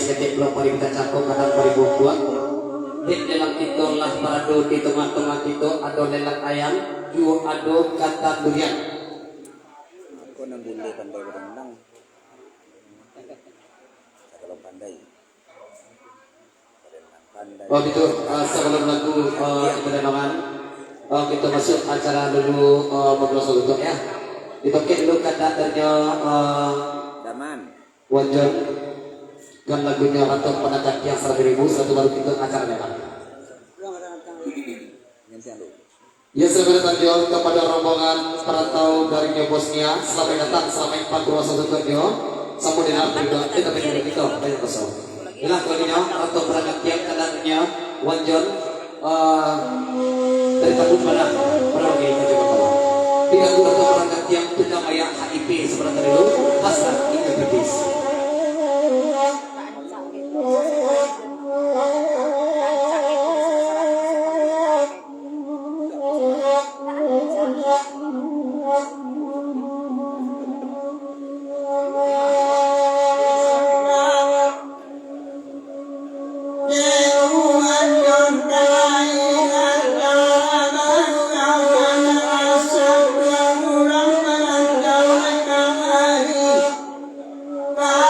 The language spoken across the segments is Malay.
seketik belum pari kita cakap kadang pari bukuan di dalam itu lah parado di tengah-tengah itu ada lelang ayam jual ada kata durian Ako nang buli pandai berenang. Kalau pandai. Berenang pandai. oh gitu sebelum lagu perenangan kita masuk acara dulu ngobrol dulu ya ditoket dulu kata ternya Daman. wajar kan lagunya atau penata yang 100.000 satu baru kita acaranya kan Yan siya lo. ya sebenarnya tanjung kepada rombongan perantau dari Bosnia selamat datang selamat 421 kerja sampai dengan kita beri kita banyak kosong inilah lagunya atau perangkat yang kadarnya wajar dari tabung pada perangkat itu juga kalau tiga guru atau perangkat yang punya ayah HIV sebenarnya dulu hasrat diabetes Bye.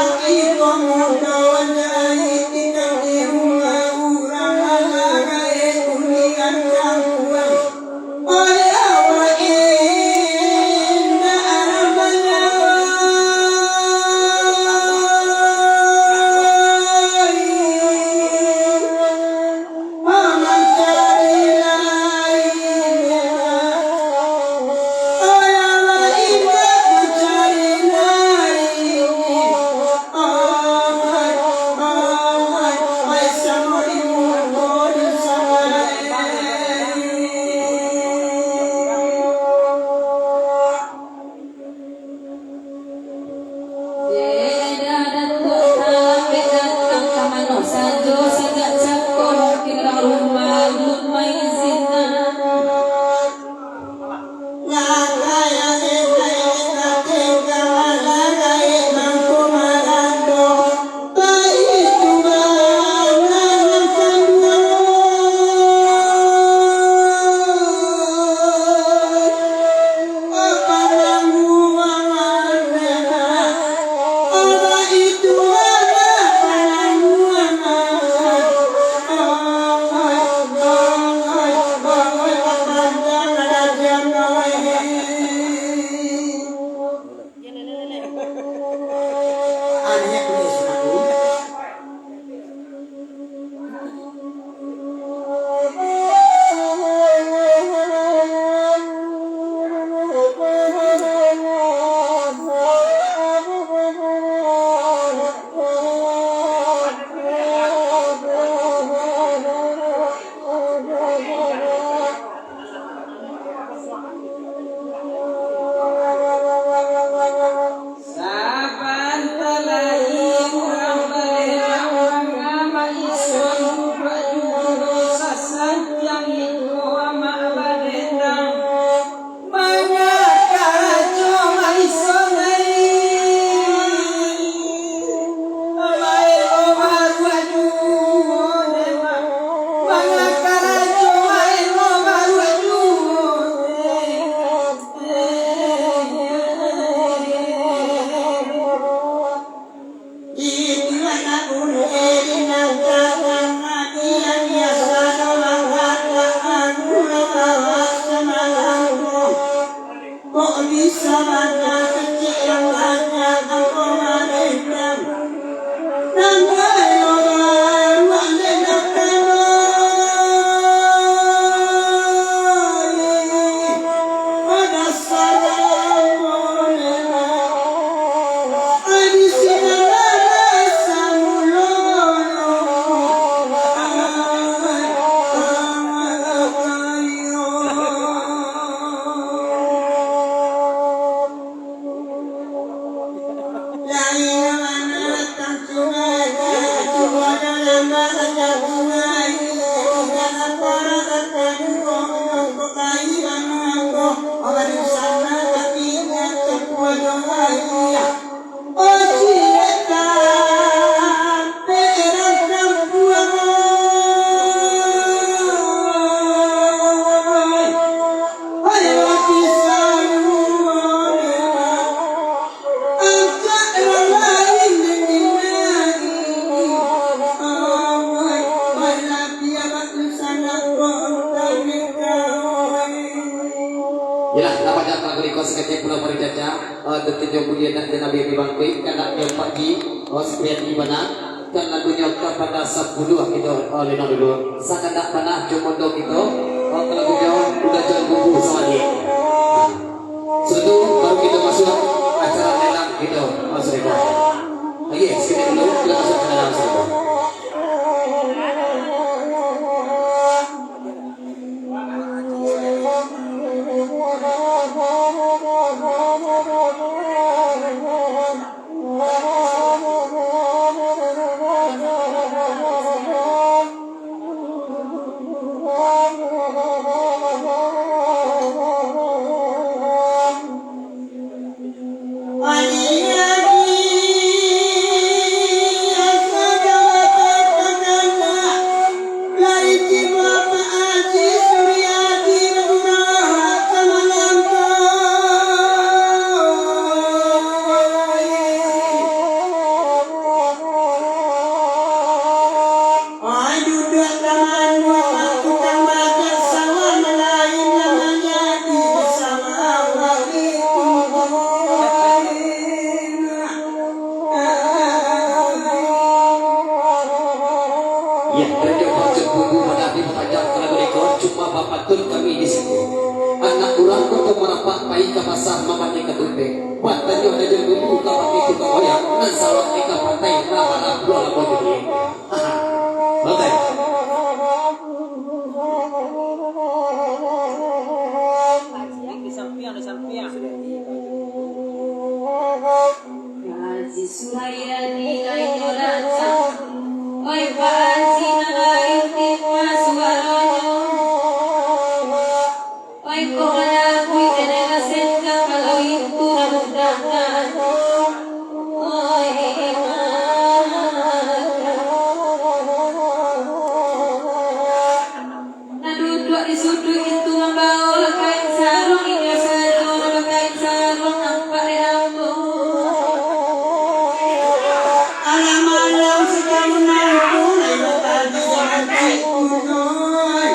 Yalah, nampaknya kalau berikut sekecil pulau Marijaja, tentu kemudian dan Nabi Bangkui, karena yang pagi, sekian di mana, dan lagunya kepada 10 gitu, lino dulu. Sakanda panah jomondo gitu, lagunya udah jalan bubu soalnya. Setelah baru kita masuk acara lelang gitu, Mas Riko. Lagi, sini dulu kita masuk ke dalam Mas Riko. Ya, kerja project buku pada di pajak kalau berikut cuma bapak tun kami di situ. Anak kurang kau merapat pai ke pasar mamanya ketupe. Buatannya ada di buku kapak itu keoyak. Dan salah mereka pantai nama dua lapor jadi. Bagai. Di samping. Razi Suhairati Lainolata Oi Fa'azi Nagaiti Masuaronyo Oi Kohana Kui Tenega Senka Kalau itu Mudahan Oi Naduduk di sudut itu membawa kain sarung ini sarung kain sarung nampak lampu Alam-alam sedang menantu Lalu tadi sampai kunoy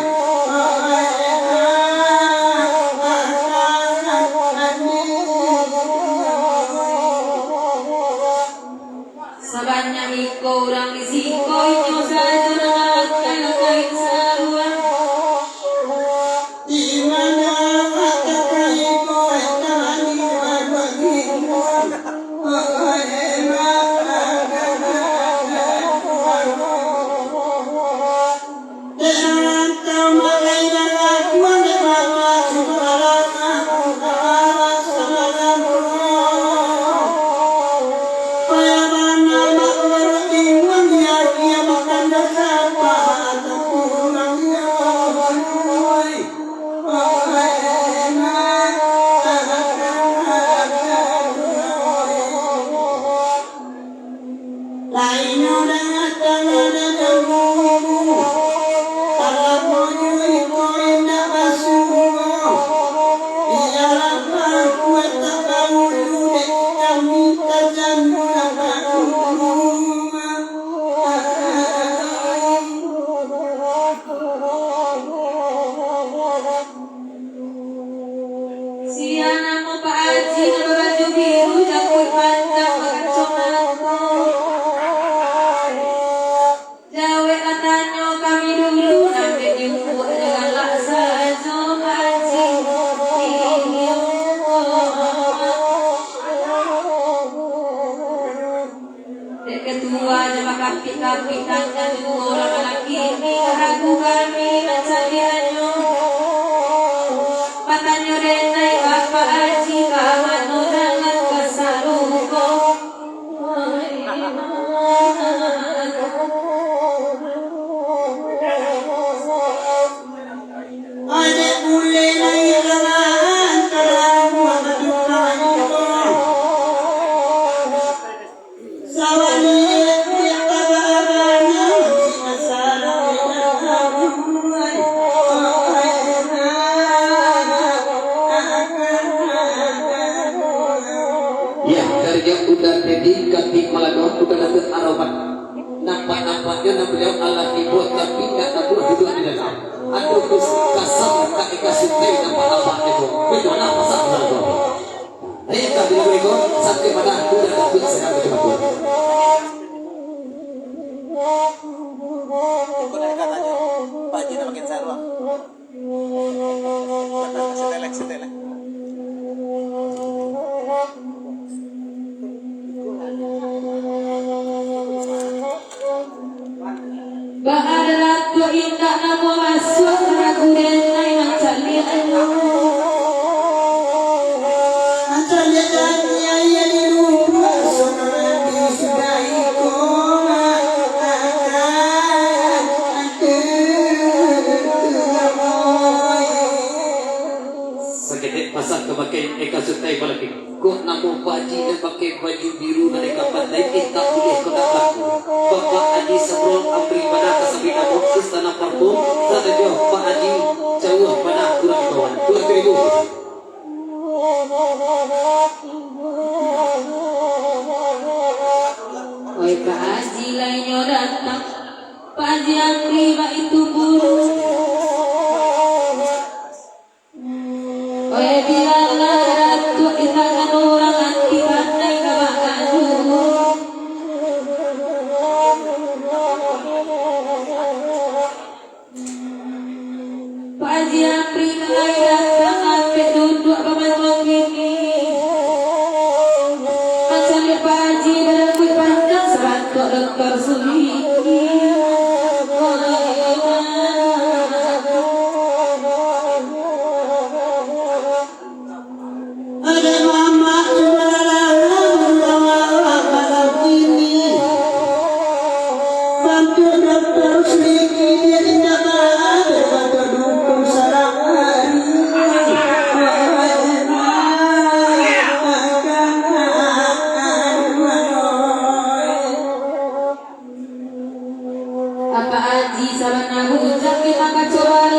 Sabanya iko orang isiko inyo sa durang kain sarung itu anak masak itu. Ayo kita beri sampai pada aku dan takut saya ke depan. Kau dari katanya, Pak Haji makin sarung. Setelek. Baharat tu indah namo masuk ragu dan ayam calik. Asalnya tanya ya di rumah sonati sudah Sakit pasang ke pakai eka sutai balaki. Kok namo Haji dan pakai baju biru dan eka pandai kita boleh kau tak laku. Bapak Haji Sabrol amri pada kasabi namo istana parpun. Tadi dia Pak Haji jauh pada kurang kawan. Kurang teribu. Oi Pak Haji lainnya datang. Pak Haji Amri mak itu buru. Oi biarlah ratu itangan orang anti pandai kabakadu. Pak Haji Amri mulai datang sampai duduk pemantau gini. Macam Pak Haji berambut panjang serantuk lekar sulit. ada mama malam ini bantu dokter sedikit dia tidak ada bantu dukung sarang Apa Haji salah nahu ucap kita coba